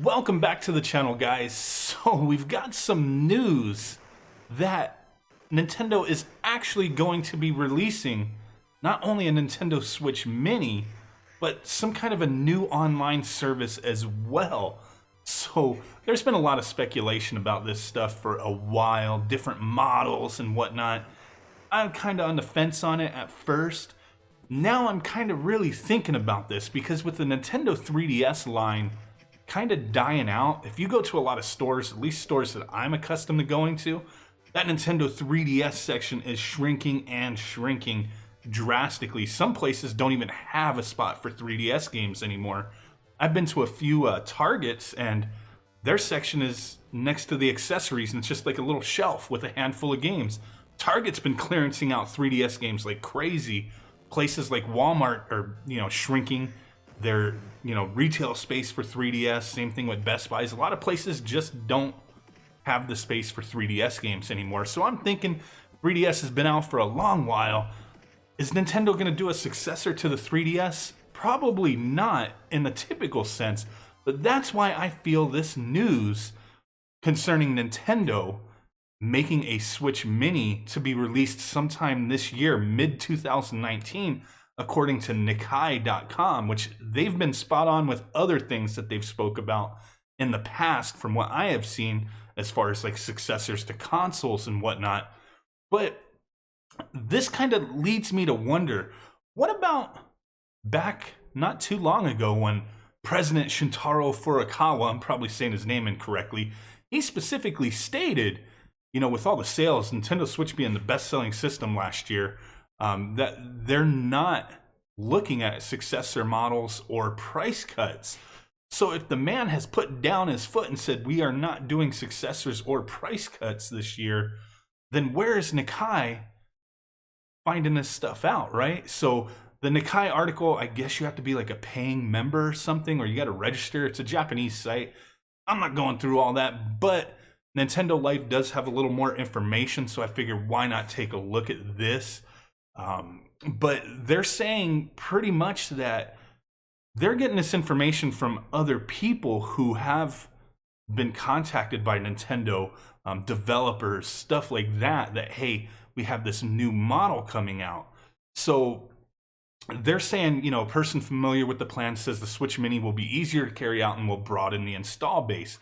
Welcome back to the channel, guys. So we've got some news that Nintendo is actually going to be releasing not only a Nintendo Switch Mini, but some kind of a new online service as well. So there's been a lot of speculation about this stuff for a while, different models and whatnot. I'm kind of on the fence on it at first. Now I'm kind of really thinking about this because with the Nintendo 3DS line kind of dying out, if you go to a lot of stores, at least stores that I'm accustomed to going to, that Nintendo 3DS section is shrinking and shrinking drastically. Some places don't even have a spot for 3DS games anymore. I've been to a few Targets and their section is next to the accessories and it's just like a little shelf with a handful of games. Target's been clearancing out 3DS games like crazy. Places like Walmart are, shrinking their, retail space for 3DS. Same thing with Best Buys. A lot of places just don't have the space for 3DS games anymore. So I'm thinking 3DS has been out for a long while. Is Nintendo going to do a successor to the 3DS? Probably not in the typical sense, but that's why I feel this news concerning Nintendo making a Switch Mini to be released sometime this year, mid 2019, according to Nikkei.com, which they've been spot on with other things that they've spoke about in the past from what I have seen as far as like successors to consoles and whatnot. But this kind of leads me to wonder, what about back not too long ago when President Shintaro Furukawa, I'm probably saying his name incorrectly, he specifically stated, with all the sales, Nintendo Switch being the best-selling system last year, that they're not looking at successor models or price cuts. So if the man has put down his foot and said, we are not doing successors or price cuts this year, then where is Nikkei finding this stuff out, right? So the Nikkei article, I guess you have to be like a paying member or something, or you got to register. It's a Japanese site. I'm not going through all that, but Nintendo Life does have a little more information, so I figured why not take a look at this. But they're saying pretty much that they're getting this information from other people who have been contacted by Nintendo, developers, stuff like that, that, hey, we have this new model coming out. So they're saying, a person familiar with the plan says the Switch Mini will be easier to carry out and will broaden the install base.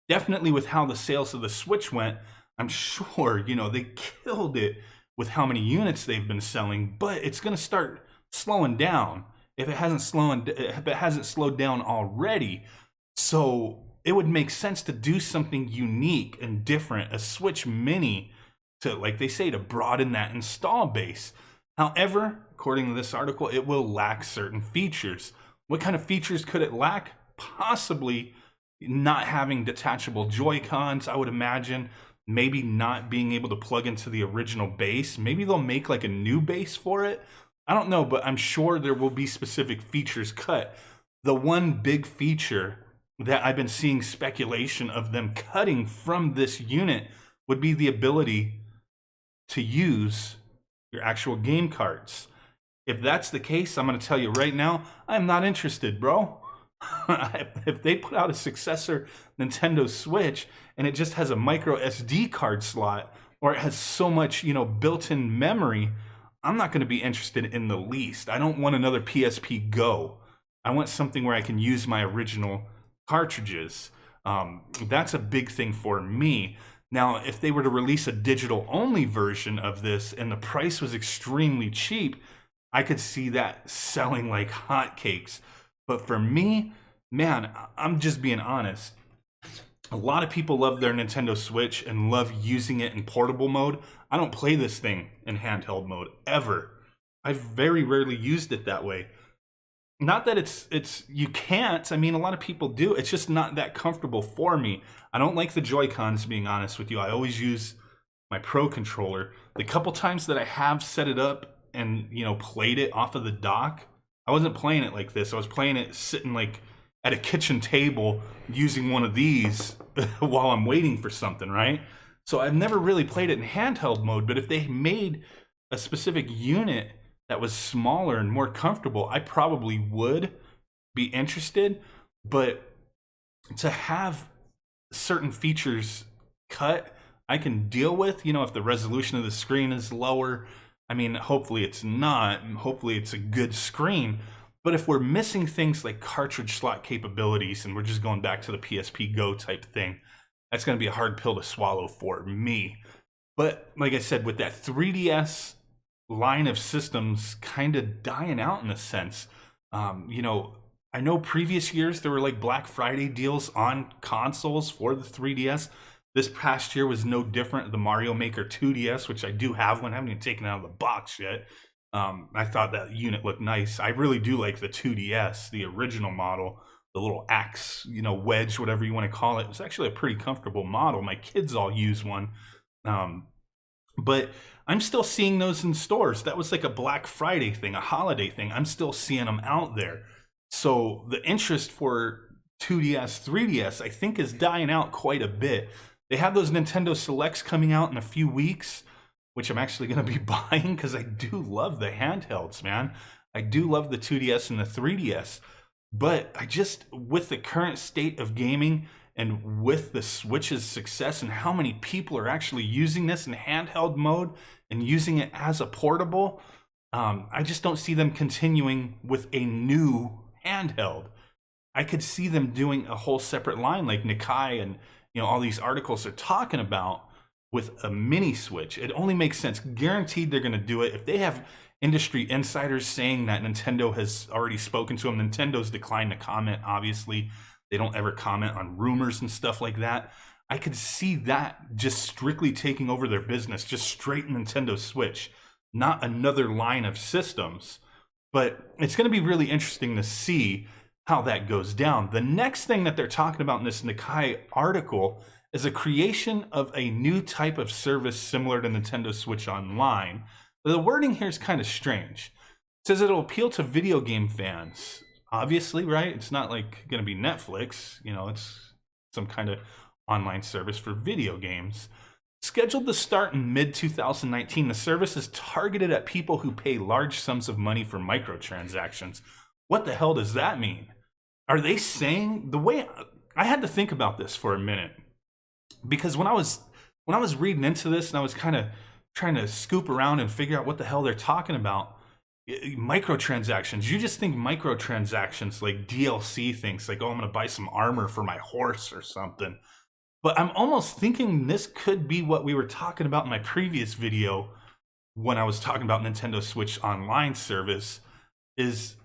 Definitely with how the sales of the Switch went, I'm sure, they killed it with how many units they've been selling, but it's going to start slowing down if it hasn't slowed down already. So it would make sense to do something unique and different, a Switch Mini, to, like they say, to broaden that install base. However, according to this article, it will lack certain features. What kind of features could it lack? Possibly not having detachable Joy-Cons, I would imagine. Maybe not being able to plug into the original base. Maybe they'll make like a new base for it. I don't know, but I'm sure there will be specific features cut. The one big feature that I've been seeing speculation of them cutting from this unit would be the ability to use your actual game cards. If that's the case, I'm going to tell you right now, I'm not interested, bro. If they put out a successor Nintendo Switch and it just has a micro SD card slot, or it has so much, built-in memory, I'm not going to be interested in the least. I don't want another PSP Go. I want something where I can use my original cartridges. That's a big thing for me. Now, if they were to release a digital-only version of this and the price was extremely cheap, I could see that selling like hotcakes. But for me, man, I'm just being honest. A lot of people love their Nintendo Switch and love using it in portable mode. I don't play this thing in handheld mode, ever. I've very rarely used it that way. Not that it's you can't. I mean, a lot of people do. It's just not that comfortable for me. I don't like the Joy-Cons, being honest with you. I always use my Pro controller. The couple times that I have set it up and, played it off of the dock, I wasn't playing it like this. I was playing it sitting like at a kitchen table using one of these while I'm waiting for something, right? So I've never really played it in handheld mode, but if they made a specific unit that was smaller and more comfortable, I probably would be interested. But to have certain features cut, I can deal with. You know, if the resolution of the screen is lower, I mean, hopefully it's not. Hopefully it's a good screen. But if we're missing things like cartridge slot capabilities and we're just going back to the PSP Go type thing, that's going to be a hard pill to swallow for me. But like I said, with that 3DS line of systems kind of dying out in a sense, you know, I know previous years there were like Black Friday deals on consoles for the 3DS. This past year was no different. The Mario Maker 2DS, which I do have one, I haven't even taken it out of the box yet. I thought that unit looked nice. I really do like the 2DS, the original model, the little axe, you know, wedge, whatever you want to call it. It's actually a pretty comfortable model. My kids all use one. But I'm still seeing those in stores. That was like a Black Friday thing, a holiday thing. I'm still seeing them out there. So the interest for 2DS, 3DS, I think is dying out quite a bit. They have those Nintendo Selects coming out in a few weeks, which I'm actually going to be buying because I do love the handhelds, man. I do love the 2DS and the 3DS. But I just, with the current state of gaming and with the Switch's success and how many people are actually using this in handheld mode and using it as a portable, I just don't see them continuing with a new handheld. I could see them doing a whole separate line like Nikkei and, you know, all these articles are talking about with a mini Switch. It only makes sense. Guaranteed they're going to do it. If they have industry insiders saying that Nintendo has already spoken to them, Nintendo's declined to comment, obviously. They don't ever comment on rumors and stuff like that. I could see that just strictly taking over their business, just straight Nintendo Switch, not another line of systems. But it's going to be really interesting to see how that goes down. The next thing that they're talking about in this Nikkei article is a creation of a new type of service similar to Nintendo Switch Online. The wording here is kind of strange. It says it'll appeal to video game fans. Obviously, right? It's not like going to be Netflix. You know, it's some kind of online service for video games. Scheduled to start in mid-2019, the service is targeted at people who pay large sums of money for microtransactions. What the hell does that mean? Are they saying, the way I had to think about this for a minute, because when I was reading into this and I was kind of trying to scoop around and figure out what the hell they're talking about, microtransactions, you just think microtransactions like DLC things, like, oh, I'm going to buy some armor for my horse or something. But I'm almost thinking this could be what we were talking about in my previous video when I was talking about Nintendo Switch Online service, is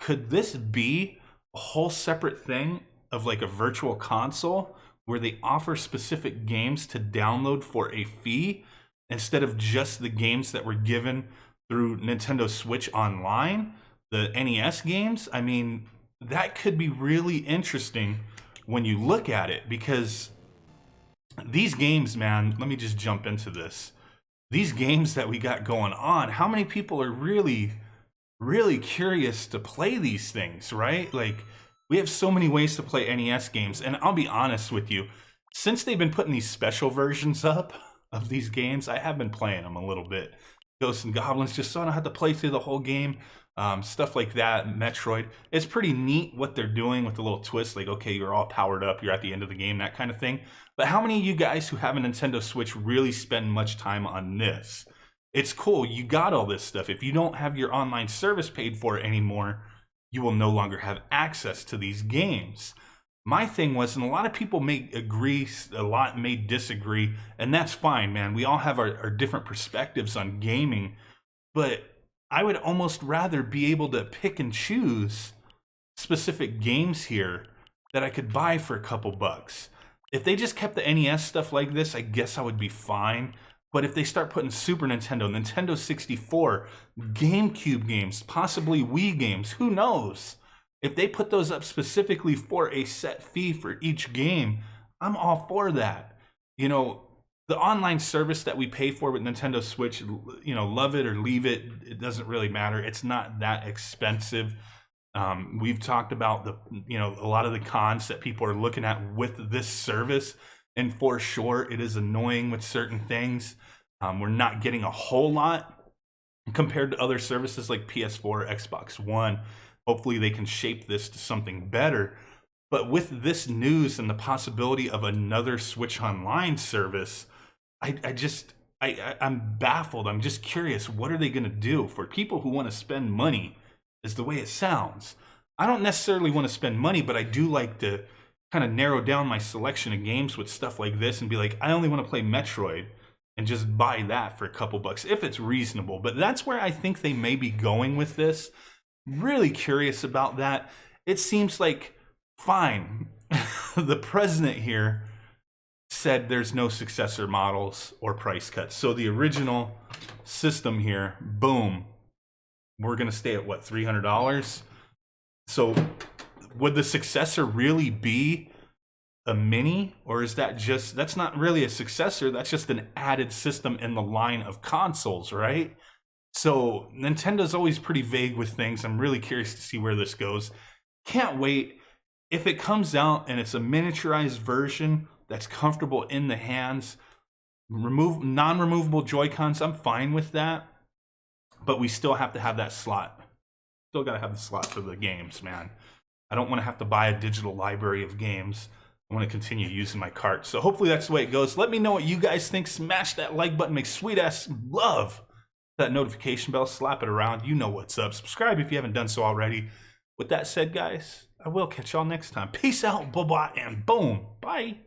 could this be a whole separate thing of like a virtual console where they offer specific games to download for a fee instead of just the games that were given through Nintendo Switch Online, the NES games? I mean, that could be really interesting when you look at it, because these games, man, let me just jump into this. These games that we got going on, how many people are really, really curious to play these things, right? Like, we have so many ways to play NES games, and I'll be honest with you, since they've been putting these special versions up of these games, I have been playing them a little bit. Ghosts and Goblins, just so I don't have to play through the whole game. Stuff like that, Metroid. It's pretty neat what they're doing with the little twist, like, okay, you're all powered up, you're at the end of the game, that kind of thing. But how many of you guys who have a Nintendo Switch really spend much time on this? It's cool, you got all this stuff. If you don't have your online service paid for anymore, you will no longer have access to these games. My thing was, and a lot of people may agree, a lot may disagree, and that's fine, man. We all have our different perspectives on gaming, but I would almost rather be able to pick and choose specific games here that I could buy for a couple bucks. If they just kept the NES stuff like this, I guess I would be fine. But if they start putting Super Nintendo, Nintendo 64, GameCube games, possibly Wii games, who knows? If they put those up specifically for a set fee for each game, I'm all for that. You know, the online service that we pay for with Nintendo Switch, you know, love it or leave it, it doesn't really matter. It's not that expensive. We've talked about the, you know, a lot of the cons that people are looking at with this service, and for sure, it is annoying with certain things. We're not getting a whole lot compared to other services like PS4, Xbox One. Hopefully they can shape this to something better. But with this news and the possibility of another Switch Online service, I'm baffled. I'm just curious. What are they going to do for people who want to spend money? Is the way it sounds. I don't necessarily want to spend money, but I do like to kind of narrow down my selection of games with stuff like this and be like, I only want to play Metroid and just buy that for a couple bucks if it's reasonable. But that's where I think they may be going with this. Really curious about that. It seems like, fine, the president here said there's no successor models or price cuts. So the original system here, boom, we're going to stay at what, $300? So would the successor really be a mini, or is that just, that's not really a successor, that's just an added system in the line of consoles, right? So Nintendo's always pretty vague with things. I'm really curious to see where this goes. Can't wait. If it comes out and it's a miniaturized version that's comfortable in the hands, non-removable Joy-Cons, I'm fine with that. But we still have to have that slot. Still got to have the slot for the games, man. I don't want to have to buy a digital library of games. I want to continue using my cart. So hopefully that's the way it goes. Let me know what you guys think. Smash that like button. Make sweet ass love that notification bell. Slap it around. You know what's up. Subscribe if you haven't done so already. With that said, guys, I will catch y'all next time. Peace out, bye-bye, and boom. Bye.